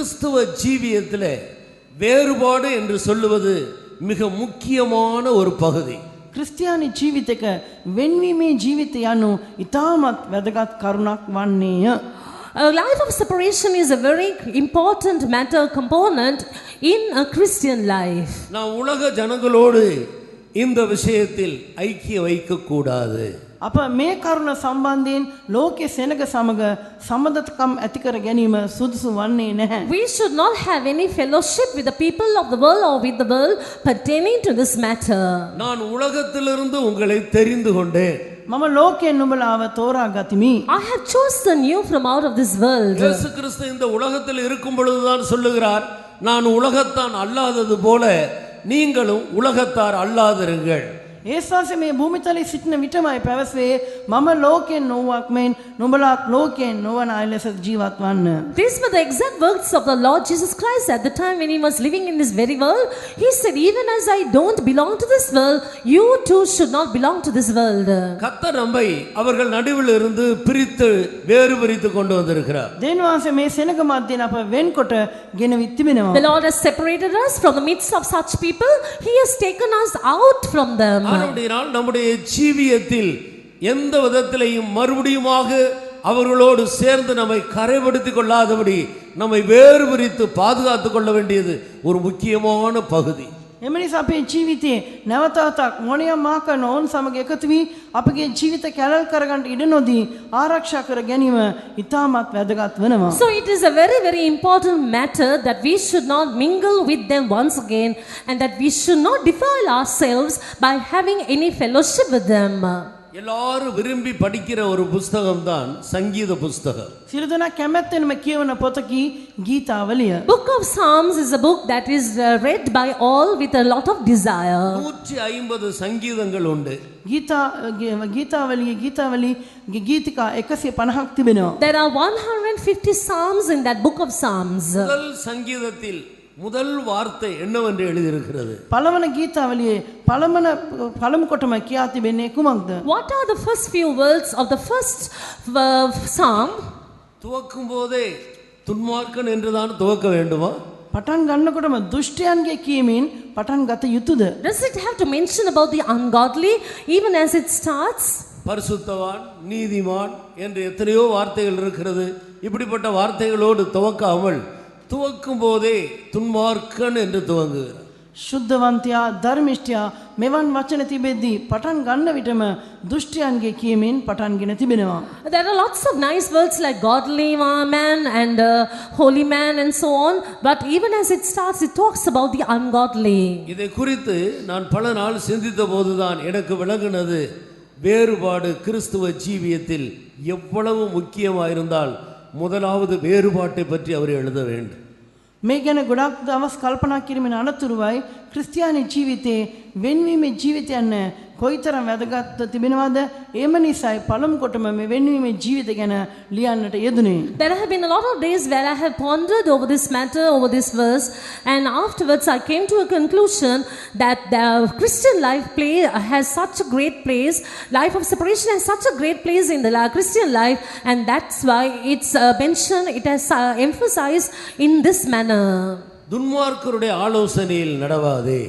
கிறிஸ்துவ ஜீவியத்திலே வேறுபாடு என்று சொல்லுவது மிக முக்கியமான ஒரு பகுதி. ක්‍රිස්තියානි ජීවිතයක වෙන්වීමේ ජීවිතය යනු ඉතාමත් වැදගත් කරුණක් වන්නේය. A life of separation is a very important matter component in a Christian life. நாம் உலக ஜனங்களோடு இந்த விஷயத்தில் ஐக்கிய வைக்க கூடாது. අප මේ කරුණ සම්බන්ධයෙන් ලෝකයේ සෙනග සමග සම්බන්ධකම් ඇති කර ගැනීම සුදුසු වන්නේ නැහැ. We should not have any fellowship with the people of the world or with the world pertaining to this matter. நான் உலகத்திலிருந்து உங்களை தெரிந்து கொண்டேன். මම ලෝකයෙන් නුඹලාව තෝරා ගතිමි. I have chosen you from out of this world. இயேசு கிறிஸ்து இந்த உலகத்தில் இருக்கும் பொழுதுதான் சொல்லுகிறார், நான் உலகத்தான் அல்லாதது போல நீங்களும் உலகத்தார் அல்லாதிருங்கள். ඒසාසේ මේ භූමිතලයේ සිටින විටමයි පැවසුවේ මම ලෝකයෙන් නොවුවක් මෙන් නුඹලාත් ලෝකයෙන් නොවන අය ලෙස ජීවත් වන්න. These were the exact words of the Lord Jesus Christ at the time when he was living in this very world. He said, even as I don't belong to this world, you too should not belong to this world. கர்த்தர் நம்மை அவர்கள் நடுவில் இருந்து பிரித்து வேறு பிரித்து கொண்டு வந்திருக்கிறார். දෙවියන් වහන්සේ මේ සෙනග මැදින් අප වෙන්කොට ගෙනවි තිබෙනවා. The Lord has separated us from the midst of such people. He has taken us out from them. ஆனபடியால் நம்முடைய ஜீவியத்தில் எந்த விதத்திலையும் மறுபடியுமாக அவர்களோடு சேர்ந்து நம்மை கரைப்படுத்திக் கொள்ளாதபடி நம்மை வேறு பிரித்து பாதுகாத்துக் கொள்ள வேண்டியது ஒரு முக்கியமான பகுதி. එම නිසා අපේ ජීවිතයේ නැවතත් මොනියම් ආකාර නොවුන් සමග එකතු වී අපගේ ජීවිත කැලල් කරගන්න ඉඩ නොදී ආරක්ෂා කර ගැනීම ඉතාමත් වැදගත් වෙනවා. So it is a very, very important matter that we should not mingle with them once again and that we should not defile ourselves by having any fellowship with them. எல்லாரும் விரும்பி படிக்கிற ஒரு புத்தகம் தான் சங்கீத புத்தகம். සියලු දෙනා කැමැත්තෙන්ම කියවන පොතකි ගීතාවලිය. Book of Psalms is a book that is read by all with a lot of desire. 150 சங்கீதங்கள் உண்டு. ගීතාවලි ගීතිකා 150ක් තිබෙනවා. There are 150 psalms in that book of Psalms. முதல் சங்கீதத்தில் முதல் வார்த்தை என்னவென்று எழுதியிருக்கிறது? පළවන ගීතාවලියේ පළමු කොටම කියා තිබෙන්නේ කුමක්ද? What are the first few words of the first psalm? துவக்கும் போதே துன்மார்க்கன் என்றுதான் துவக்க வேண்டுமா? පටන් ගන්නකොටම දුෂ්ටයන්ගේ කියමින් පටන් ගත යුතුද? Does it have to mention about the ungodly even as it starts? பரிசுத்தவான், நீதிமான் என்று எத்தனையோ வார்த்தைகள் இருக்கிறது. இப்படிப்பட்ட வார்த்தைகளோடு துவக்காமல் துவக்கும் போதே துன்மார்க்கன் என்று துவங்குகிறார். ශුද්ධවන්තයා ධර්මිෂ්ඨයා මෙවන් වචන තිබෙද්දී පටන් ගන්න විටම දුෂ්ටයන්ගේ කියමින් පටන්ගෙන තිබෙනවා. There are lots of nice words like godly man and holy man and so on, but even as it starts it talks about the ungodly. இதை குறித்து நான் பல நாள் சிந்தித்த போதுதான் எனக்கு விளங்கினது வேறுபாடு கிறிஸ்துவ ஜீவியத்தில் எவ்வளவு முக்கியமாயிருந்தால் முதலாவது வேறுபாட்டை பற்றி அவர் எழுத வேண்டும். මේ ගැන ගොඩක් දවස් කල්පනා කිරීමෙන් අනතුරුවයි ක්‍රිස්තියානි ජීවිතයේ වෙන්වීමේ ජීවිතයන් කොයිතරම් වැදගත් තිබෙනවද? ඒම නිසායි පළමු කොටම මේ වෙන්වීමේ ජීවිත ගැන ලියන්නට යෙදුනේ. There have been a lot of days where I have pondered over this matter, over this verse, and afterwards I came to a conclusion that the Christian life has such a great place, life of separation has such a great place in the Christian life, and that's why it's mentioned, it has emphasized in this manner. துன்மார்க்கருடைய ஆலோசனையில் நடவாதே.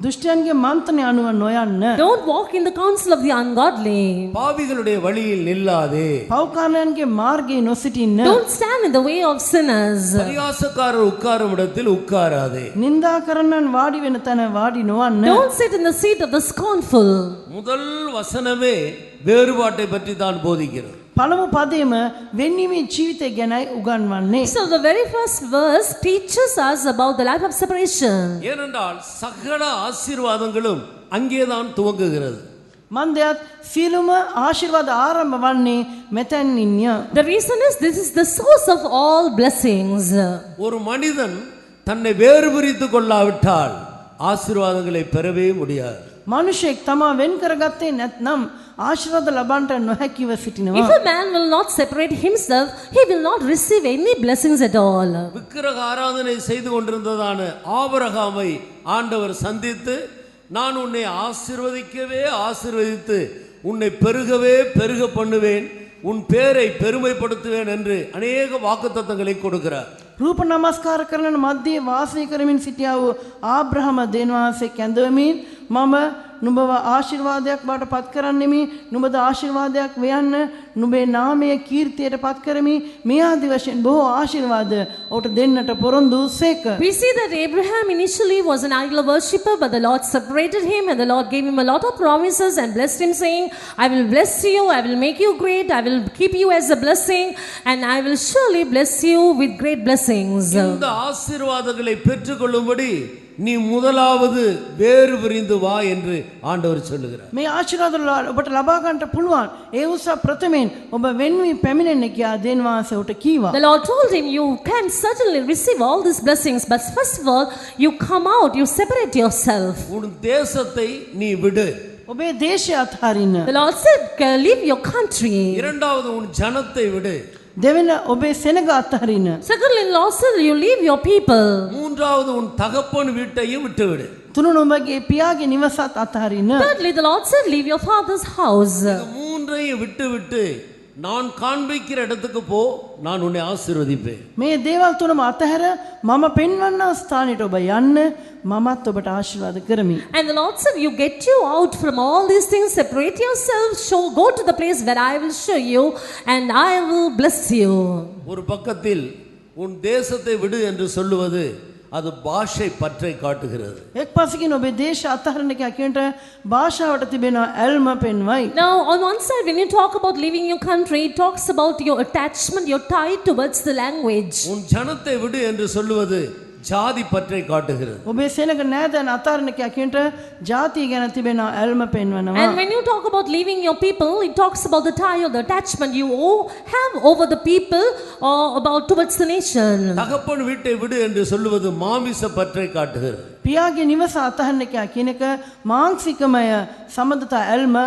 දුෂ්ටයන්ගේ මන්ත්‍රණය අනුව නොයන්න. Don't walk in the counsel of the ungodly. பாவிகளுடைய வழியில் நில்லாதே. පව්කාරයන්ගේ මාර්ගයේ නොසිටින්න. Don't stand in the way of sinners. பரியாசக்காரர் உட்காரும் இடத்தில் உட்காராதே. නින්දා කරන්නන් වාඩි වෙන තැන වාඩි නොවන්න. Don't sit in the seat of the scornful. முதல் வசனமே வேறுபாட்டை பற்றி தான் போதிக்கிறது. පළමු පදයේම වෙන්වීමේ ජීවිතය ගැනයි උගන්වන්නේ. So the very first verse teaches us about the life of separation. ஏனென்றால் சகல ஆசீர்வாதங்களும் அங்கேதான் துவங்குகிறது. මන්දයත් සියලුම ආශිර්වාද ආරම්භ වන්නේ මෙතැනින්ය. The reason is this is the source of all blessings. ஒரு மனிதன் தன்னை வேறு பிரித்து கொள்ளாவிட்டால் ஆசீர்வாதங்களை பெறவே முடியாது. මනුෂයෙක් තමා වෙන් කරගත්තේ නැත්නම් ආශිර්වාද ලබන්නට නොහැකිව සිටිනවා. If a man will not separate himself, he will not receive any blessings at all. விக்கிரக ஆராதனை செய்து கொண்டிருந்ததான ஆபிரகாமை ஆண்டவர் சந்தித்து, நான் உன்னை ஆசீர்வதிக்கவே ஆசீர்வதித்து உன்னை பெருகவே பெருக பண்ணுவேன், உன் பேரை பெருமைப்படுத்துவேன் என்று அநேக வாக்குத்தத்தங்களை கொடுக்கிறார். රූප නමස්කාර කරන මැදේ වාසය කරමින් සිටියා වූ ආබ්‍රහම දෙවියන්වහන්සේ කැඳවමින් මම නුඹව ආශිර්වාදයක් බවට පත් කරන්නෙමි නුඹද ආශිර්වාදයක් වෙයන්න නුඹේ නාමය කීර්තියට පත් කරමි මේ ආදි වශයෙන් බොහෝ ආශිර්වාද ඔහුට දෙන්නට පොරොන්දු සේක. We see that Abraham initially was an idol worshipper, but the Lord separated him and the Lord gave him a lot of promises and blessed him, saying, I will bless you, I will make you great, I will keep you as a blessing, and I will surely bless you with great blessings. இந்த ஆசீர்வாதங்களை பெற்றுக்கொள்ளும்படி நீ முதலாவது வேறு விரிந்து வா என்று ஆண்டவர் சொல்லுகிறார். මේ ආශිර්වාද ඔබට ලබා ගන්නට පුළුවන්. ඒ උසා ප්‍රථමයෙන් ඔබ වෙන්වී පැමිණෙන්න කියා දෙවියන්වහන්සේ ඔහුට කීවා. The Lord told him, you can certainly receive all these blessings, but first of all, you come out, you separate yourself. உன் தேசத்தை நீ விடு. ඔබේ දේශය අත්හරින්න. The Lord said, leave your country. இரண்டாவது உன் ஜனத்தை விடு. දෙවෙන ඔබේ සෙනග අත්හරින්න. Secondly, the Lord said, you leave your people. மூன்றாவது உன் தகப்பன் வீட்டையும் விட்டு விடு. තුනුන ඔබගේ පියාගේ නිවසත් අත්හරින්න. Thirdly, the Lord said, leave your father's house. இந்த மூன்றையும் விட்டு விட்டு நான் காண்பிக்கிற இடத்துக்கு போ, நான் உன்னை ஆசீர்வதிப்பேன். මේ දේවල් තුනම අතහැර මම පෙන්වන්න ස්ථානෙට ඔබ යන්න මමත් ඔබට ආශිර්වාද කරමි. And the Lord said, you get you out from all these things, separate yourself, go to the place where I will show you, and I will bless you. ஒரு பக்கத்தில் உன் தேசத்தை விடு என்று சொல்லுவது அது பாஷை பற்றை காட்டுகிறது. එක් පසකින් ඔබේ දේශ අත්හරින්න කියා කියනට භාෂාවට තිබෙන ඇල්ම පෙන්වයි. Now, on one side, when you talk about leaving your country, it talks about your attachment, your tie towards the language. உன் ஜனத்தை விடு என்று சொல்லுவது ஜாதி பற்றை காட்டுகிறது. ඔබේ සෙනග නෑදෑයන් අත්හරින්න කියා කියනට ජාතිය ගැන තිබෙන ඇල්ම පෙන්වනවා. And when you talk about leaving your people, it talks about the tie or the attachment you have over the people or about towards the nation. தகப்பன் வீட்டை விடு என்று சொல்லுவது மாமிச பற்றை காட்டுகிறது. පියාගේ නිවස අත්හරින්න කියා කියන එක මාංශිකමය සම්බන්ධතා ඇල්ම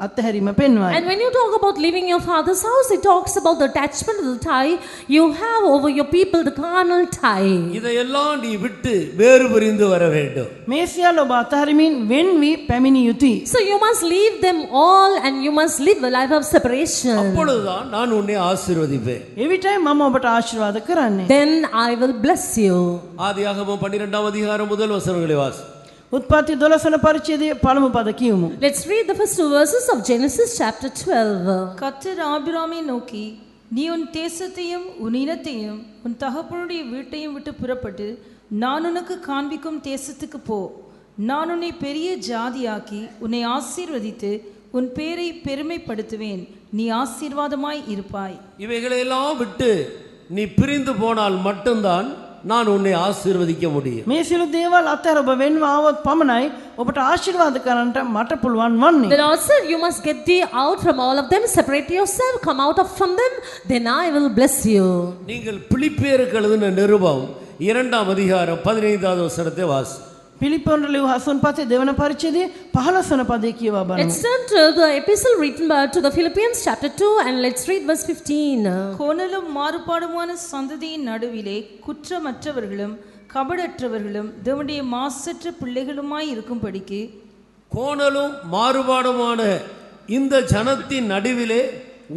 අත්හැරීම පෙන්වයි. And when you talk about leaving your father's house, it talks about the attachment of the tie you have over your people, the carnal tie. இதையெல்லாம் நீ விட்டு வேறு பிரிந்து வர வேண்டும். මේ සියල්ල ඔබ අත්හරිමින් වෙන් වී පැමිණිය යුතුයි. So you must leave them all and you must live a life of separation. அப்பொழுதுதான் நான் உன்னை ஆசீர்வதிப்பேன். එවිටයි මම ඔබට ආශිර්වාද කරන්නේ. Then I will bless you. ஆதியாகமம் 12 அதிகாரம் முதல் வசனங்களை வாசி. උත්පත්ති 12 වන පරිච්ඡේදයේ පළමු පද කියමු. Let's read the first two verses of Genesis chapter 12. கர்த்தர் ஆபிராமை நோக்கி, நீ உன் தேசத்தையும் உன் இனத்தையும் உன் தகப்பனுடைய வீட்டையும் விட்டு புறப்பட்டு நான் உனக்கு காண்பிக்கும் தேசத்துக்கு போ. நான் உன்னை பெரிய ஜாதியாக்கி உன்னை ஆசீர்வதித்து உன் பேரை பெருமைப்படுத்துவேன். நீ ஆசீர்வாதமாய் இருப்பாய். இவைகளையெல்லாம் விட்டு நீ பிரிந்து போனால் மட்டும்தான் நான் உன்னை ஆசீர்வதிக்க முடியும். මේ සියලු දේවල් අතර ඔබ වෙන්ව ආවොත් පමණයි ඔබට ආශිර්වාද කරන්නට මට පුළුවන් වන්නේ. The Lord said, you must get thee out from all of them, separate yourself, come out from them, then I will bless you. நீங்கள் பிலிப்பியருக்கு எழுதின நிருபம் 2 அதிகாரம் 15வது வசனத்தை வாசி. පිලිප්පොන්ට ලියු හසුන් පතේ දෙවන පරිච්ඡේදයේ 15 වන පදේ කියවා බලමු. Let's turn to the epistle written to the Philippians chapter 2 and let's read verse 15. கோணலும் மாறுபாடுமான சந்ததியின் நடுவிலே குற்றமற்றவர்களும் கபடற்றவர்களும் தேவனுடைய மாசற்ற பிள்ளைகளுமாய் இருக்கும்படிக்கு கோணலும் மாறுபாடுமான இந்த ஜனத்தின் நடுவிலே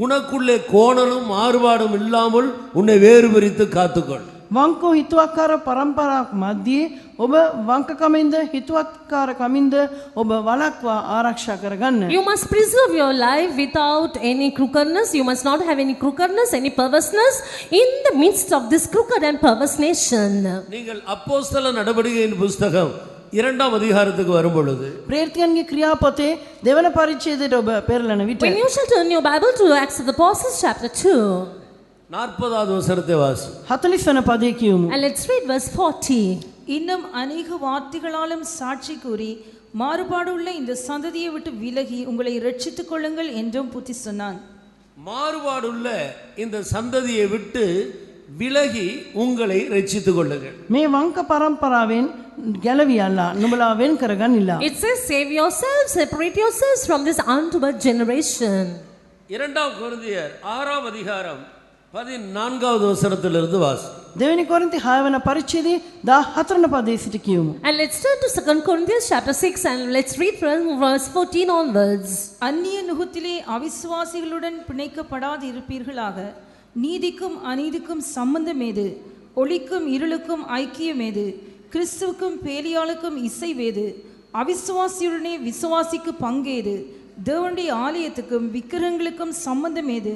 உனக்குள்ளே கோணலும் மாறுபாடும் இல்லாமல் உன்னை வேறு பிரித்து காத்துக்கொள். වංකෝ හිතුවක්කාර පරම්පරාවක් මැද්දේ ඔබ වංකකමින්ද හිතුවක්කාරකමින්ද ඔබ වළක්වා ආරක්ෂා කරගන්න. You must preserve your life without any crookedness. You must not have any crookedness, any perverseness in the midst of this crooked and perverse nation. நீங்கள் அப்போஸ்தல நடவடிக்கையின் புஸ்தகம் 2 அதிகாரத்துக்கு வரும் பொழுது ප්‍රේරිතයන්ගේ ක්‍රියාපතේ දෙවන පරිච්ඡේදයට ඔබ පෙරලන විට When you shall turn your Bible to Acts of the Apostles chapter 2 40வது வசனத்தை வாசி. 40 වන පදේ කියමු. and let's read verse 40. இன்னும் அநேக வார்த்தைகளாலும் சாட்சி கூறி மாறுபாடுள்ள இந்த சந்ததியை விட்டு விலகி உங்களை இரட்சித்துக் கொள்ளுங்கள் என்றும் புத்தி சொன்னான். மாறுபாடுள்ள இந்த சந்ததியை விட்டு விலகி உங்களை ரட்சித்துக் கொள்ளுங்கள். මේ වංක පරම්පරාවෙන් ගැලවියල්ලා නුඹලා වෙන් කරගන්නilla. It says, save yourselves, separate yourselves from this untoward generation. 2 கொரிந்தியர் 6 அதிகாரம் 14வது வசனத்திலிருந்து வாசி. දෙවෙනි කොරින්ති 6 වන පරිච්ඡේදයේ 14 වන පදේ සිට කියමු. And let's turn to 2 Corinthians chapter 6 and let's read from verse 14 onwards. அந்நிய நுகத்திலே அவிசுவாசிகளுடன் பிணைக்கப்படாது இருப்பீர்களாக. நீதிக்கும் அநீதிக்கும் சம்பந்தம் ஏது? ஒளிக்கும் இருளுக்கும் ஐக்கியம் ஏது? கிறிஸ்துவுக்கும் பேலியாளுக்கும் இசைவேது? அவிசுவாசியுடனே விசுவாசிக்கு பங்கேது? தேவனுடைய ஆலயத்துக்கும் விக்கிரகங்களுக்கும் சம்பந்தம் ஏது?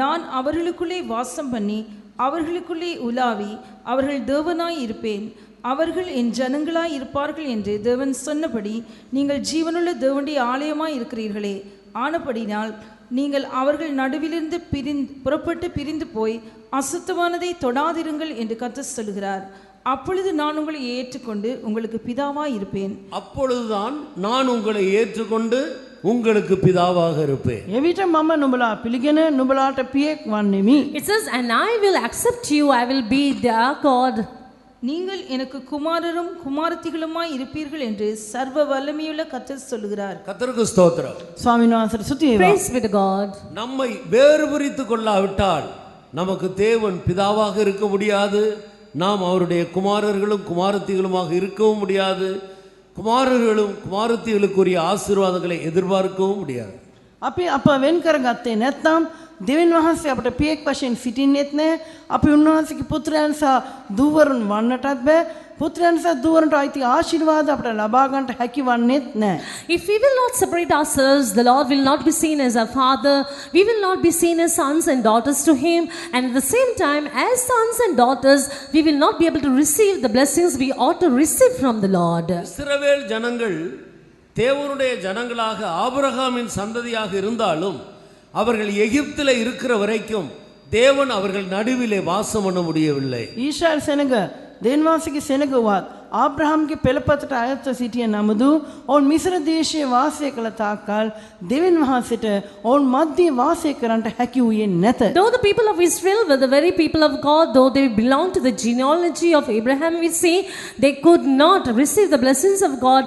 நான் அவர்களுக்குள்ளே வாசம் பண்ணி அவர்களுக்குள்ளே உலாவி அவர்கள் தேவனாய் இருப்பேன், அவர்கள் என் ஜனங்களாய் இருப்பார்கள் என்று தேவன் சொன்னபடி நீங்கள் ஜீவனுள்ள தேவனுடைய ஆலயமாய் இருக்கிறீர்களே. ஆனபடினால் நீங்கள் அவர்கள் நடுவிலிருந்து புறப்பட்டு பிரிந்து போய் அசுத்தமானதை தொடாதிருங்கள் என்று கர்த்தர் சொல்கிறார். அப்பொழுது நான் உங்களை ஏற்றுக்கொண்டு உங்களுக்கு பிதாவாய் இருப்பேன். அப்பொழுதுதான் நான் உங்களை ஏற்றுக்கொண்டு உங்களுக்கு பிதாவாக இருப்பேன். එවිට මම නුඹලා පිළිගෙන නුඹලාට පියෙක් වන්නෙමි. It says, and I will accept you, I will be their God. நீங்கள் எனக்கு குமாரரும் குமாரத்திகளுமாய் இருப்பீர்கள் என்று சர்வ வல்லமையுள்ள கர்த்தர் சொல்கிறார். கர்த்தருக்கு ஸ்தோத்திரம். ස්වාමීන් වහන්සේට ස්තුති වේවා. Praise be to God. நம்மை வேறு பிரித்து கொள்ளாவிட்டால் நமக்கு தேவன் பிதாவாக இருக்க முடியாது, நாம் அவருடைய குமாரர்களும் குமாரத்திகளுமாக இருக்கவும் முடியாது, குமாரர்களும் குமாரத்திகளுக்குரிய ஆசீர்வாதங்களை எதிர்பார்க்கவும் முடியாது. අපි අප වෙන් කරගත්තේ නැත්නම් දෙවියන් වහන්සේ අපට පියෙක් වශයෙන් සිටින්නෙත් නැහැ. අපි උන්වහන්සේගේ පුත්‍රයන් සහ දූවරුන් වන්නටත් බෑ. පුත්‍රයන් සහ දූවරුන්ට අයිති ආශිර්වාද අපට ලබා ගන්නට හැකි වන්නේත් නැහැ. If we will not separate ourselves, the Lord will not be seen as our Father. We will not be seen as sons and daughters to Him. And at the same time, as sons and daughters, we will not be able to receive the blessings we ought to receive from the Lord. இஸ்ரவேல் ஜனங்கள் தேவனுடைய ஜனங்களாக ஆபிரகாமின் சந்ததியாக இருந்தாலும் அவர்கள் எகிப்தில் இருக்கிற வரைக்கும் தேவன் அவர்கள் நடுவிலே வாசம் பண்ண முடியவில்லை. ඊශ්‍රායල් සෙනග දෙවියන් වහන්සේගේ සෙනගවත් ආබ්‍රහම්ගේ පෙළපතට අයත්ව සිටිය නමුදු ඔවුන් මිස්ර දේශයේ වාසය කළ තාක්කල් දෙවියන් වහන්සේට ඔවුන් මැද්දේ වාසය කරන්නට හැකි වූයේ නැත. Though the people of Israel were the very people of God, though they belonged to the genealogy of Abraham, we see they could not receive the blessings of God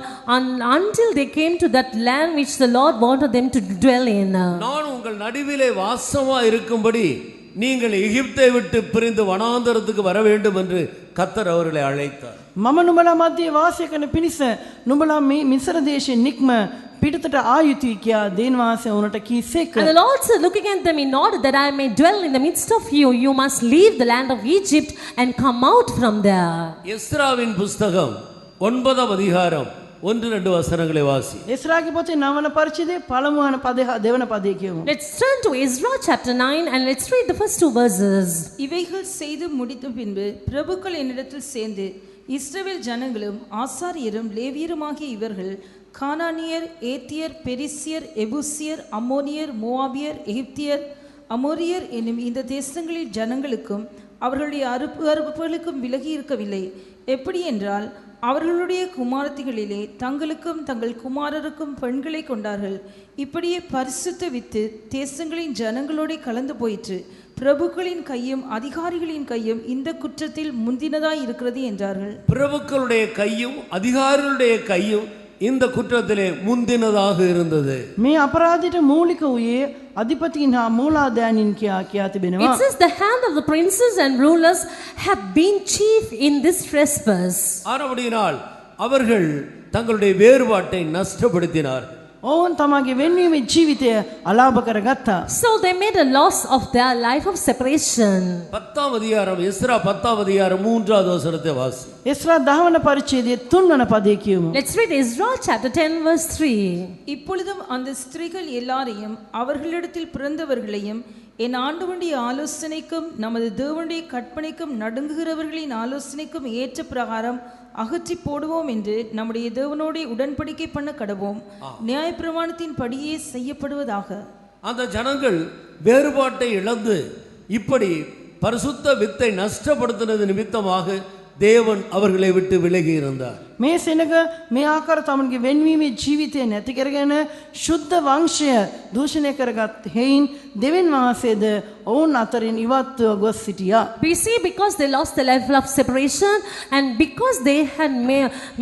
until they came to that land which the Lord wanted them to dwell in. நான் உங்கள் நடுவிலே வாசமா இருக்கும்படி நீங்கள் எகிப்தை விட்டு பிரிந்து வனாந்தரத்துக்கு வர வேண்டும் என்று கர்த்தர் அவர்களை அழைத்தார். මම නුඹලා මැද්දේ වාසය කරන පිණිස නුඹලා මේ මිස්ර දේශයෙන් නික්ම පිටතට ආ යුතුයි කියා දෙවියන් වහන්සේ උනට කීසේක. And the Lord said, looking at them, in order that I may dwell in the midst of you, you must leave the land of Egypt and come out from there. எஸ்ராவின் புஸ்தகம் 9ஆம் அதிகாரம் 1-2 வசனங்களை வாசி. එස්රාගේ පොතේ 9වන පරිච්ඡේදයේ පළමුවන පදේ හා දෙවන පදේ කියමු. Let's turn to Ezra chapter 9 and let's read the first 2 verses. இவைகள் செய்து முடித்த பின்பு பிரபுக்கள் என்னிடத்தில் சேர்ந்து இஸ்ரவேல் ஜனங்களும் ஆசாரியரும் லேவியருமாகிய இவர்கள் கானானியர், ஏத்தியர், பெரிசியர், எபூசியர், அம்மோனியர், மோவாபியர், எகிப்தியர், அமோரியர் என்னும் இந்த தேசங்களில் ஜனங்களுக்கும் அவர்களுடைய அறுப்புகளுக்கும் விலகி இருக்கவில்லை. எப்படி என்றால் அவர்களுடைய குமாரத்திகளிலே தங்களுக்கும் தங்கள் குமாரருக்கும் பெண்களை கொண்டார்கள். இப்படியே பரிசுத்த வித்து தேசங்களின் ஜனங்களோட கலந்து போயிற்று. பிரபுக்களின் கையும் அதிகாரிகளின் கையும் இந்த குற்றத்தில் முந்தினதாய் இருக்கிறது என்றார்கள். பிரபுக்களுடைய கையும் அதிகாரிகளுடைய கையும் இந்த குற்றத்திலே முந்தினதாக இருந்தது. මේ අපරාධයට මූලික වූයේ අධිපතීන් හා මූලාධායනින් කියා තිබෙනවා. It says the hand of the princes and rulers have been chief in this trespass. ஆனபடியினால் அவர்கள் தங்களுடைய வேறுபாட்டை நஷ்டப்படுத்தினார்கள். ඔවුන් තමගේ වෙන්වීමේ ජීවිතය අලාභ කරගත්තා. So they made a loss of their life of separation. 10ஆம் அதிகாரம் எஸ்ரா 10ஆம் அதிகாரம் 3வது வசனத்தை வாசி. එස්රා 10වන පරිච්ඡේදයේ 3වන පදේ කියමු. Let's read Ezra chapter 10 verse 3. இப்பொழுதும் அந்த ஸ்திரீகள் எல்லாரையும் அவர்களிடத்தில் பிறந்தவர்களையும் என் ஆண்டவனுடைய ஆலோசனைக்கும் நமது தேவனுடைய கற்பனைக்கும் நடுங்குகிறவர்களின் ஆலோசனைக்கும் ஏற்ற பிரகாரம் அகற்றி போடுவோம் என்று நம்முடைய தேவனோட உடன்படிக்கை பண்ண கடவோம். நியாயப்பிரமாணத்தின் படியே செய்யப்படுவதாக. அந்த ஜனங்கள் வேறுபாட்டை இழந்து இப்படி பரிசுத்த வித்தை நஷ்டப்படுத்தினது நிமித்தமாக தேவன் அவர்களை விட்டு விலகி இருந்தார். මේ සෙනග මේ ආකාර තමන්ගේ වෙන්වීමේ ජීවිතය නැති කරගෙන ශුද්ධ වංශය දූෂණය කරගත් හේයින් දෙවියන් වහන්සේද ඔවුන් අතරින් ඉවත්ව ගොස් සිටියා. We see because they lost the level of separation and because they had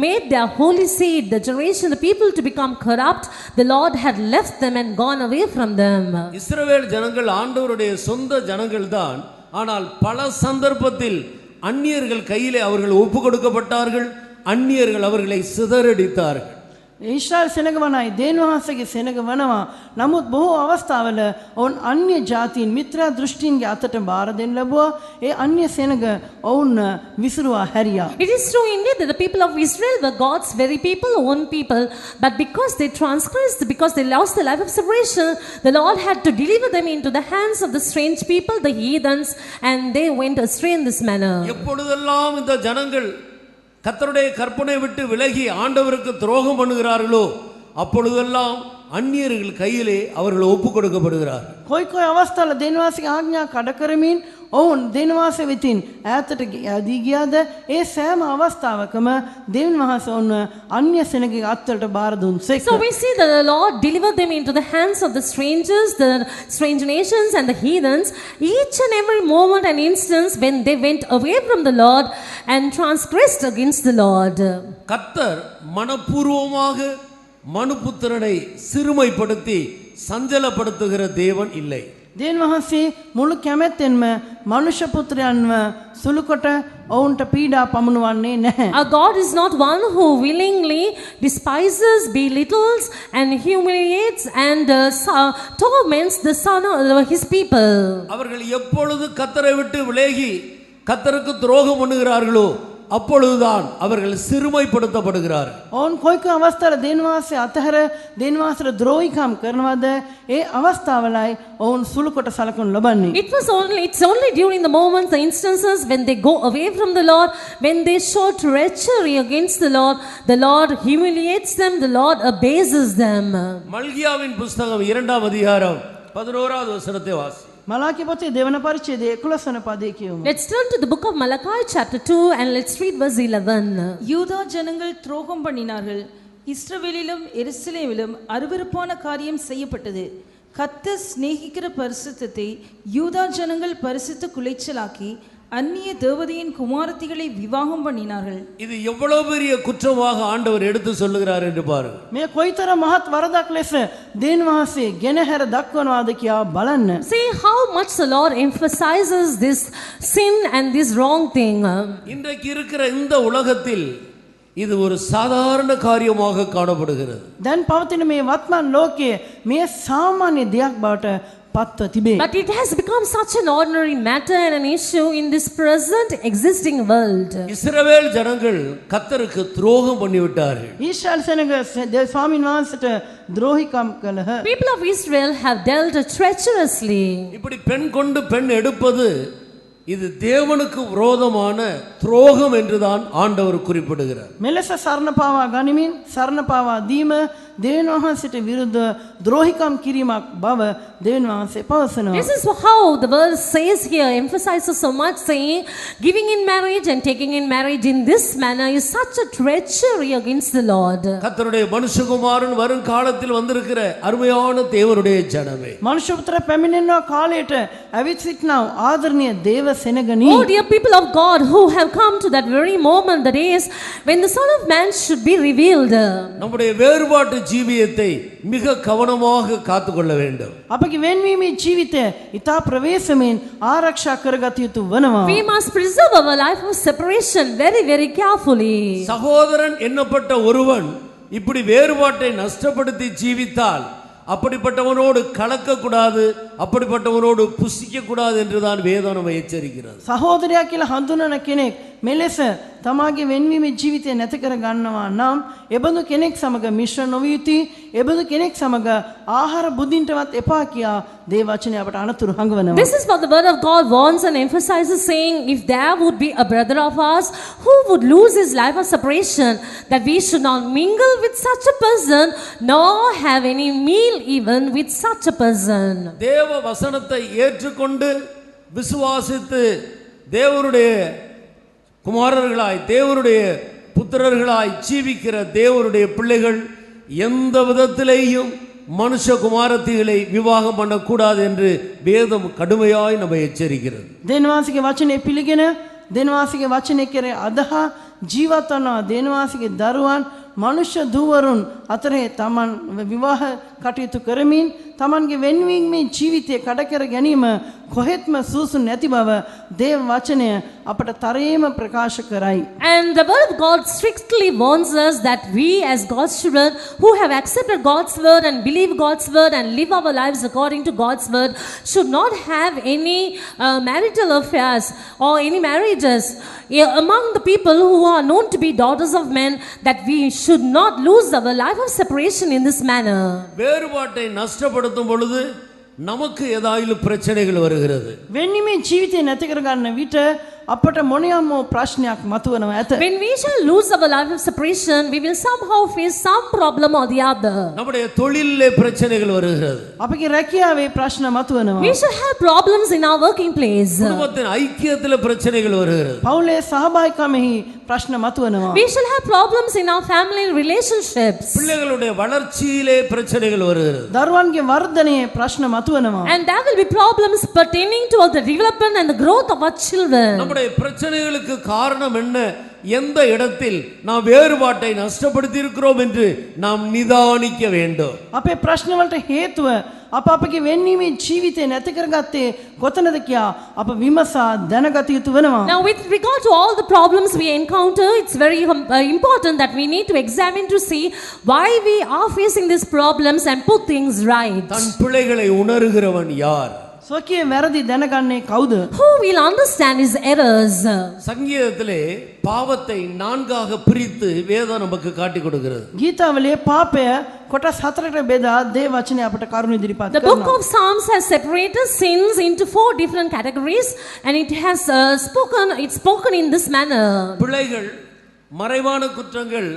made their holy seed, the generation, the people to become corrupt, the Lord had left them and gone away from them. இஸ்ரவேல் ஜனங்கள் ஆண்டவருடைய சொந்த ஜனங்கள் தான். ஆனால் பல சந்தர்ப்பத்தில் அந்நியர்கள் கையிலே அவர்கள் ஒப்பு கொடுக்கப்பட்டார்கள். அந்நியர்கள் அவர்களை சிதறடித்தார்கள். ඊශ්‍රායල් සෙනග වනයි දේන් වහන්සේගේ සෙනග වනවා. නමුත් බොහෝ අවස්ථාවල ඔවුන් අන්‍ය ජාතීන් මිත්‍රා දෘෂ්ටීන්ගේ අතට බාර දෙන්න ලැබුවා. ඒ අන්‍ය සෙනග ඔවුන් විසිරුවා හැරියා. It is true indeed that the people of Israel were God's very people, own people, but because they transgressed, because they lost the life of separation, the Lord had to deliver them into the hands of the strange people, the heathens, and they went astray in this manner. எப்பொழுதெல்லாம் இந்த ஜனங்கள் கர்த்தருடைய கற்பனை விட்டு விலகி ஆண்டவருக்கு துரோகம் பண்ணுகிறார்களோ அப்பொழுதெல்லாம் அந்நியர்கள் கையிலே அவர்கள் ஒப்பு கொடுக்கப்படுகிறார்கள். කොයි කොයි අවස්ථාවල දේන් වහන්සේගේ ආඥා කඩ කරමින් ඔවුන් දේන් වහන්සේ වෙතින් ඈතට යදී ගියාද ඒ සෑම අවස්ථාවකම දේන් වහන්සේ ඔවුන් අන්‍ය සෙනගගේ අත්වලට බාර දුන්සේක. So we see that the Lord delivered them into the hands of the strangers, the strange nations and the heathens, each and every moment and instance when they went away from the Lord and transgressed against the Lord. கர்த்தர் மனப்பூர்வமாக மனுபுத்திரனை சிறுமைப்படுத்தி சஞ்சலப்படுத்துகிற தேவன் இல்லை. දේන් වහන්සේ මුළු කැමැත්තෙන්ම මනුෂ්‍ය පුත්‍රයන්ව සුළුකොට ඔවුන්ට පීඩා පමුණුවන්නේ නැහැ. Our God is not one who willingly despises, belittles and humiliates and torments the son of his people. அவர்கள் எப்பொழுது கர்த்தரை விட்டு விலகி கர்த்தருக்கு துரோகம் பண்ணுகிறார்களோ அப்பொழுதுதான் அவர்கள் சிறுமைப்படுத்தப்படுகிறார்கள். ඔවුන් කොයි කොයි අවස්ථාවල දේන් වහන්සේ අතහැර දේන් වහන්සේට ද්‍රෝහිකම් කරනවද ඒ අවස්ථාවලයි ඔවුන් සුළුකොට සලකනු ලබන්නේ. It's only during the moments, the instances when they go away from the Lord, when they show treachery against the Lord humiliates them, the Lord abases them. மல்கியாவின் புஸ்தகம் 2ஆம் அதிகாரம் 11வது வசனத்தை வாசி. මලාකී පොතේ දෙවන පරිච්ඡේදයේ 11 වන පදේ කියමු. Let's turn to the book of Malachi chapter 2 and let's read verse 11. யூதா ஜனங்கள் துரோகம் பண்ணினார்கள், இஸ்ரவேலிலும் எருசலேமிலும் அருவருப்பான காரியம் செய்யப்பட்டது. கர்த்தர் சிநேகிக்கிற பரிசுத்தத்தை யூதா ஜனங்கள் பரிசுத்த குலைச்சலாக்கி அந்நிய தேவதையின் குமாரத்திகளை விவாகம் பண்ணினார்கள். இது எவ்வளவு பெரிய குற்றமாக ஆண்டவர் எடுத்து சொல்லுகிறார் என்று பாருங்க. මේ කොයිතරම් මහත් වරදක් ලෙස දේන් වහන්සේ ගෙනහැර දක්වනවාද කියා බලන්න. See how much the Lord emphasizes this sin and this wrong thing. இன்றைக்கு இருக்கிற இந்த உலகத்தில் இது ஒரு சாதாரண காரியமாக காணப்படுகிறது. දැන් පවතින මේ වත්මන් ලෝකයේ මේ සාමාන්‍ය දෙයක් බවට පත්ව තිබේ. But it has become such an ordinary matter and an issue in this present existing world. இஸ்ரவேல் ஜனங்கள் கர்த்தருக்கு துரோகம் பண்ணிவிட்டார்கள். ඊශ්‍රායල් සෙනග ස්වාමීන් වහන්සේට ද්‍රෝහිකම් කළහ. People of Israel have dealt treacherously. இப்படி பெண் கொண்டு பெண் எடுப்பது இது தேவனுக்கு விரோதமான துரோகம் என்றுதான் ஆண்டவர் குறிப்பிடுகிறார். මෙලෙස සරණ පාවා ගනිමින් සරණ පාවා දීම දේවයන් වහන්සේට විරුද්ධ ද්‍රෝහිකම් කිරීමක් බව දේවයන් වහන්සේ පවසනවා. This is how the verse says here, emphasizes so much, saying giving in marriage and taking in marriage in this manner is such a treachery against the Lord. கர்த்தருடைய மனுஷகுமாரன் வரும் காலத்தில் வந்திருக்கிற அருமையான தேவனுடைய ஜனமே, මනුෂ්‍ය පුත්‍ර පැමිණෙනවා කාලයට ඇවිත් සිටනා ආදරණීය දේව සෙනගනි. Oh dear people of God who have come to that very moment, that is when the Son of Man should be revealed. நம்முடைய வேறுபாட்டு ஜீவியத்தை மிக கவனமாக காத்துக்கொள்ள வேண்டும். අපගේ වෙන්වීමේ ජීවිතය ඊතා ප්‍රවේශමෙන් ආරක්ෂා කරගත යුතු වනවා. We must preserve our life of separation very, very carefully. சகோதரன் எண்ணப்பட்ட ஒருவன் இப்படி வேறுபாட்டை நஷ்டப்படுத்தி ஜீவித்தால் அப்படிப்பட்டவனோடு கலக்கக்கூடாது, அப்படிப்பட்டவனோடு புசிக்க கூடாது என்றுதான் வேதம் நம்மை எச்சரிக்கிறது. සහෝදරයා කියලා හඳුනන කෙනෙක් මෙලෙස තමාගේ වෙන්වීමේ ජීවිතය නැති කර ගන්නවා නම් එබඳු කෙනෙක් සමග මිශ්‍ර නොවිය යුතුයි. එබඳු කෙනෙක් සමග ආහාර බුදින්ටවත් එපා කියා දේව වචනය අපට අනතුරු හංගවනවා. This is what the word of God warns and emphasizes, saying if there would be a brother of ours who would lose his life of separation, that we should not mingle with such a person nor have any meal even with such a person. தேவ வசனத்தை ஏற்றுக்கொண்டு விசுவாசித்து தேவனுடைய குமாரர்களாய் தேவனுடைய புத்திரர்களாய் ஜீவிக்கிற தேவனுடைய பிள்ளைகள் எந்த விதத்திலேயும் மனுஷ குமாரத்திகளை விவாகம் பண்ணக்கூடாது என்று வேதம் கடுமையாய் நம்மை எச்சரிக்கிறது. දේනවාසිගේ වචනේ පිළිගෙන දේනවාසිගේ වචනේ කෙරේ අදහ ජීවත් වනවා. දේනවාසිගේ දරුවන් මනුෂ්‍ය දූවරුන් අතරේ තමන් විවාහ කටයුතු කරමින් තමන්ගේ වෙන්වීමේ ජීවිතය කඩකර ගැනීම කොහෙත්ම සූසු නැති බව දේව වචනය අපට තරයේම ප්‍රකාශ කරයි. And the word of God strictly warns us that we as God's children who have accepted God's word and believe God's word and live our lives according to God's word should not have any marital affairs or any marriages among the people who are known to be daughters of men, that we should not lose our life of separation in this manner. வேறுபாட்டை நஷ்டப்படுத்தும் பொழுது நமக்கு ஏதாயிலும் பிரச்சனைகள் வருகிறது. වෙන්වීමේ ජීවිතය නැති කරගන්න විට අපට මොනියම්ම ප්‍රශ්නයක් මතුවනවා ඇත. When we shall lose our life of separation, we will somehow face some problem or the other. நம்முடைய தொழிலிலே பிரச்சனைகள் வருகிறது. අපගේ රැකියාවේ ප්‍රශ්න මතුවනවා. We shall have problems in our working place. குடும்பத்தின் ஐக்கியத்திலே பிரச்சனைகள் வருகிறது. පවුලේ සහභාගීකමෙහි ප්‍රශ්න මතුවනවා. We shall have problems in our family relationships. பிள்ளைகளுடைய வளர்ச்சியிலே பிரச்சனைகள் வருகிறது. දරුවන්ගේ වර්ධනයේ ප්‍රශ්න මතුවනවා. And there will be problems pertaining to the development and the growth of our children. நம்முடைய பிரச்சனைகளுக்கு காரணம் என்ன? எந்த இடத்தில் நாம் வேறுபாட்டை நஷ்டப்படுத்தி இருக்கிறோம் என்று நாம் நிதானிக்க வேண்டும். අපේ ප්‍රශ්න වලට හේතුව අපගේ වෙන්වීමේ ජීවිතය නැති කරගත්තේ කොතනද කියා අප විමසා දැනගත යුතු වෙනවා. Now with regard to all the problems we encounter, it's very important that we need to examine to see why we are facing these problems and put things right. தன் பிள்ளைகளை உணர்கிறவன் யார்? ස්වකීය වැරදි දැනගන්නේ කවුද? Who will understand his errors? சங்கீதத்திலே பாவத்தை நான்காக பிரித்து வேதம் நமக்கு காட்டி கொடுக்கிறது. ගීතාවලියේ පාපය කොටස් හතරකට බෙදා දේව වචනය අපට කරුණු ඉදිරිපත් The book කරනවා. of Psalms has separated sins into 4 different categories, and it has it's spoken in this manner. பிள்ளைகள் மறைவான குற்றங்கள்,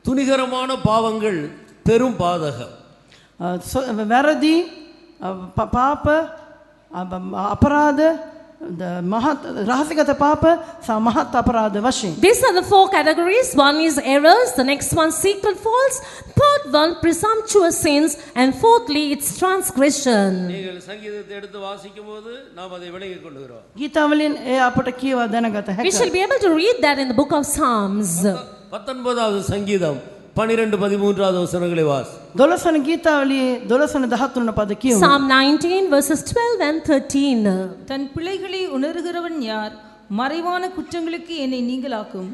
துணிகரமான பாவங்கள் பெரும் பாதகம். වැරදි පාප අපරාධ මහත් රහසිගත පාප සහ මහත් අපරාධ වශයෙන්. These are the 4 categories. One is errors, the next one secret faults, third one presumptuous sins, and fourthly it's transgression. நீங்கள் சங்கீதத்தை எடுத்து வாசிக்கும்போது நாம் அதை விளங்கிக் கொள்கிறோம். ගීතාවලින් ඒ අපට කියවා දැනගත We හැකියි. shall be able to read that in the book of Psalms. 19வது சங்கீதம் 12-13வது வசனங்களை வாசி. 12 වන ගීතාවලියේ 12 වන 13 වන පද කියමු. Psalm 19 verses 12 and 13. தன் பிள்ளைகளை உணர்கிறவன் யார்? மறைவான குற்றங்களுக்கு என்னை நீங்களாக்கும்,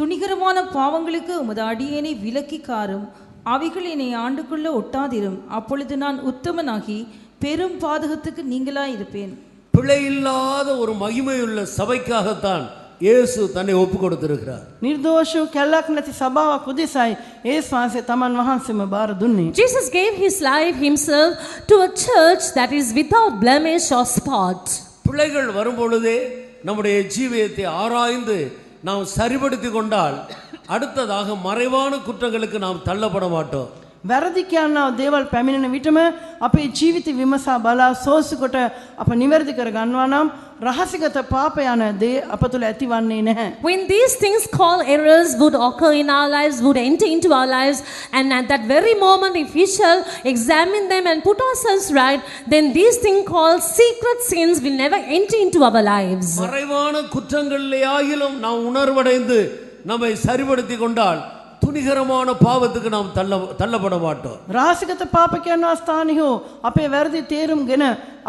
துணிகரமான பாவங்களுக்கு உமது அடியேனை விலக்கி காரும். அவைகள் என்னை ஆண்டுக்குள்ள ஒட்டாதிரும். அப்பொழுது நான் உத்தமனாகி பெரும் பாதகத்துக்கு நீங்களாய் இருப்பேன். பிழை இல்லாத ஒரு மகிமையுள்ள சபைக்காகத்தான் இயேசு தன்னை ஒப்பு கொடுத்திருக்கிறார். නිර්දෝෂ වූ කැලක් නැති සභාවක් උදෙසයි ඒස් වහන්සේ තමන් වහන්සේම බාර දුන්නේ. Jesus gave his life himself to a church that is without blemish or spot. பிள்ளைகள் வரும்பொழுதே நம்முடைய ஜீவியத்தை ஆராய்ந்து நாம் சரிபடுத்தி கொண்டால் அடுத்ததாக மறைவான குற்றங்களுக்கு நாம் தள்ளப்பட மாட்டோம். වැරදි කියනවා දේවල් පැමිණෙන විටම අපේ ජීවිත විමසා බලා සෝසු කොට අප නිවැරදි කර ගන්නවා නම් රහසිගත පාප යන දේ අප තුළ ඇතිවන්නේ නැහැ. When these things called errors would occur in our lives, would enter into our lives, and at that very moment if we shall examine them and put ourselves right, then these things called secret sins will never enter into our lives. மறைவான குற்றங்களிலேயாயிலும் நாம் உணர்வடைந்து நம்மை சரிபடுத்தி கொண்டால் துணிகரமான பாவத்துக்கு நாம் தள்ளப்பட மாட்டோம். රහසිගත පාප කියනවා ස්ථානිහෝ අපේ වැරදි තේරුම්ගෙන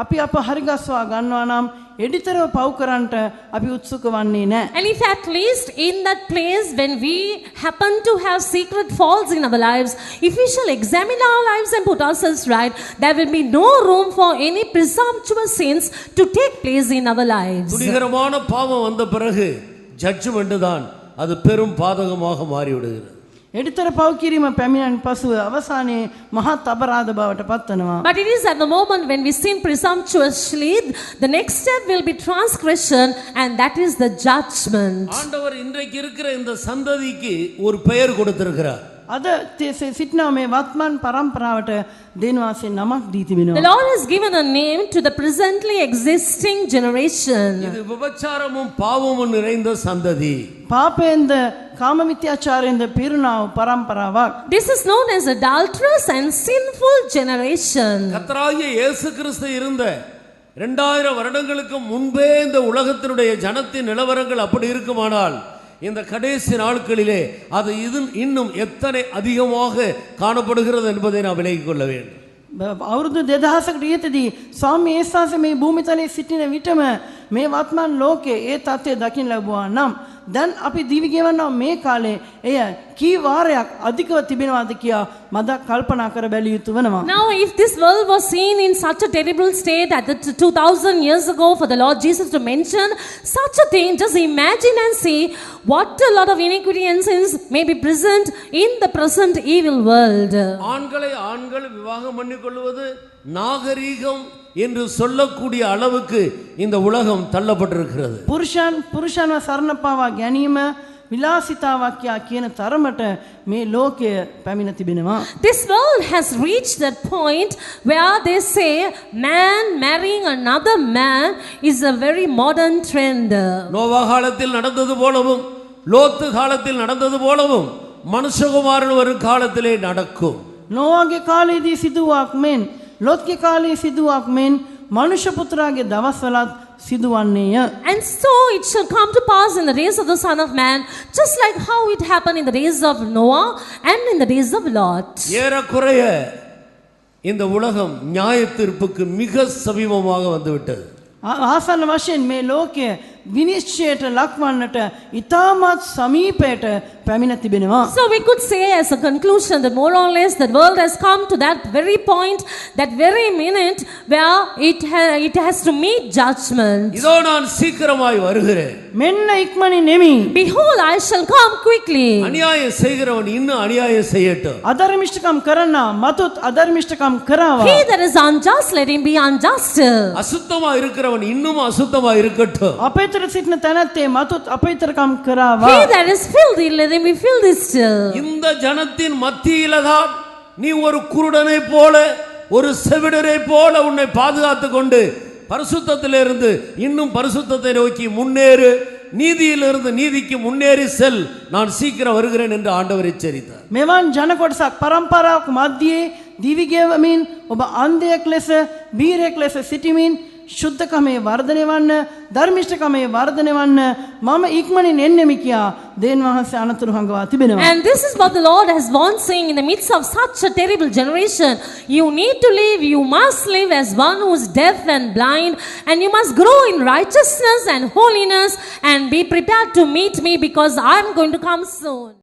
අපි අප හරිගස්වා ගන්නවා නම් එඩිතරව පව් කරන්නට අපි උත්සුක වන්නේ නැහැ. And if at least in that place when we happen to have secret faults in our lives, if we shall examine our lives and put ourselves right, there will be no room for any presumptuous sins to take place in our lives. துணிகரமான பாவம் வந்த பிறகு judgement தான் அது பெரும் பாதகமாக மாறிவிடுகிறது. එඩිතර පව් කිරීම පැමිණෙන පසුව අවසානයේ මහත් අපරාධ බවට පත්වනවා. But it is at the moment when we sin presumptuously, the next step will be transgression, and that is the judgment. ஆண்டவர் இன்றைக்கு இருக்கிற இந்த சந்ததிக்கு ஒரு பெயர் கொடுத்திருக்கிறார். අද සිටිනා මේ වත්මන් පරම්පරාවට දෙන්වාසේ නමක් දී The තිබෙනවා. Lord has given a name to the presently existing generation. இது விபச்சாரமும் பாவமும் நிறைந்த சந்ததி. පාපයෙන්ද කාම මිත්‍යාචාරයෙන්ද පිරුණා වූ පරම්පරාවක්. This is known as adulterous and sinful generation. கர்த்தராகிய இயேசு கிறிஸ்து இருந்த 2000 வருடங்களுக்கு முன்பே இந்த உலகத்தினுடைய ஜனத்தின் நிலவரங்கள் அப்படி இருக்குமானால் இந்த கடைசி நாட்களிலே அது இன்னும் எத்தனை அதிகமாக காணப்படுகிறது என்பதை நாம் விலகிக் கொள்ள வேண்டும். අවුරුදු 2000කට ඉහතදී ස්වාමී ඒසාස මේ භූමිතලයේ සිටින විටම මේ වත්මන් ලෝකයේ ඒ තත්ත්වය දකින්න ලැබුවා නම් දැන් අපි දිවි ගෙවනවා මේ කාලේ එය කී වාරයක් අධිකව තිබෙනවාද කියා මද කල්පනා කර බැලිය යුතු වෙනවා. Now, if this world was seen in such a terrible state at the 2000 years ago for the Lord Jesus to mention such a thing, just imagine and see what a lot of iniquity and sins may be present in the present evil world. ஆண்களை ஆண்கள் விவாகம் பண்ணிக்கொள்வது நாகரீகம் என்று சொல்லக்கூடிய அளவுக்கு இந்த உலகம் தள்ளப்பட்டிருக்கிறது. පුරුෂයන්ව සරණ පාවා ගැනීම විලාසිතාවක් කියන තරමට මේ ලෝකය පැමිණ තිබෙනවා. This world has reached that point where they say man marrying another man is a very modern trend. Noah காலத்தில் நடந்தது போலவும் லோத்து காலத்தில் நடந்தது போலவும் மனுஷகுமாரன் வரும் காலத்திலே நடக்கும். නෝවාගේ කාලයේදී සිදුවක් මෙන් ලොත්ගේ කාලයේ සිදුවක් මෙන් මනුෂ්‍ය පුත්‍රාගේ දවස්වලත් සිදුවන්නේය. And so it shall come to pass in the days of the Son of Man, just like how it happened in the days of Noah and in the days of Lot. ஏறக்குறைய இந்த உலகம் நியாய தீர்ப்புக்கு மிக சமீபமாக வந்துவிட்டது. ආසන්න වශයෙන් මේ ලෝකය විනිශ්චයට ලක්වන්නට ඉතාමත් සමීපයට පැමිණ තිබෙනවා. So we could say as a conclusion that more or less the world has come to that very point, that very minute where it has to meet judgment. இதோ நான் சீக்கிரமாய் வருகிறேன். මෙන්න ඉක්මනින් එමි. Behold, I shall come quickly. அநியாயம் செய்கிறவன் இன்னும் அநியாயம் செய்யட்டும். අධර්මිෂ්ඨකම් කරන්නා මතුත් අධර්මිෂ්ඨකම් කරාවා. He that is unjust, let him be unjust. அசுத்தமா இருக்கிறவன் இன்னும் அசுத்தமா இருக்கட்டும். අපේතර සිටින තැනැත්තේ මතුත් අපේතරකම් කරාවා. He that is filthy, let him be filthy still. இந்த ஜனத்தின் மத்தியில்தான் நீ ஒரு குருடனை போல ஒரு செவிடரை போல உன்னை பாதுகாத்து கொண்டு பரிசுத்தத்திலிருந்து இன்னும் பரிசுத்தத்தை நோக்கி முன்னேறு, நீதியிலிருந்து நீதிக்கு முன்னேறி செல், நான் சீக்கிரம் வருகிறேன் என்று ஆண்டவர் எச்சரித்தார். මෙවන් ජන කොටසක් පරම්පරාවක් මැදියේ දිවි ගෙවමින් ඔබ අන්ධයෙක් ලෙස බීරයෙක් ලෙස සිටමින් ශුද්ධකමේ වර්ධනය වන්න, ධර්මිෂ්ඨකමේ වර්ධනය වන්න මම ඉක්මනින් එන්නෙමි කියා දේන් වහන්සේ අනතුරු හංගවා තිබෙනවා. And this is what the Lord has once saying in the midst of such a terrible generation. You need to live, you must live as one who is deaf and blind, and you must grow in righteousness and holiness and be prepared to meet me because I am going to come soon.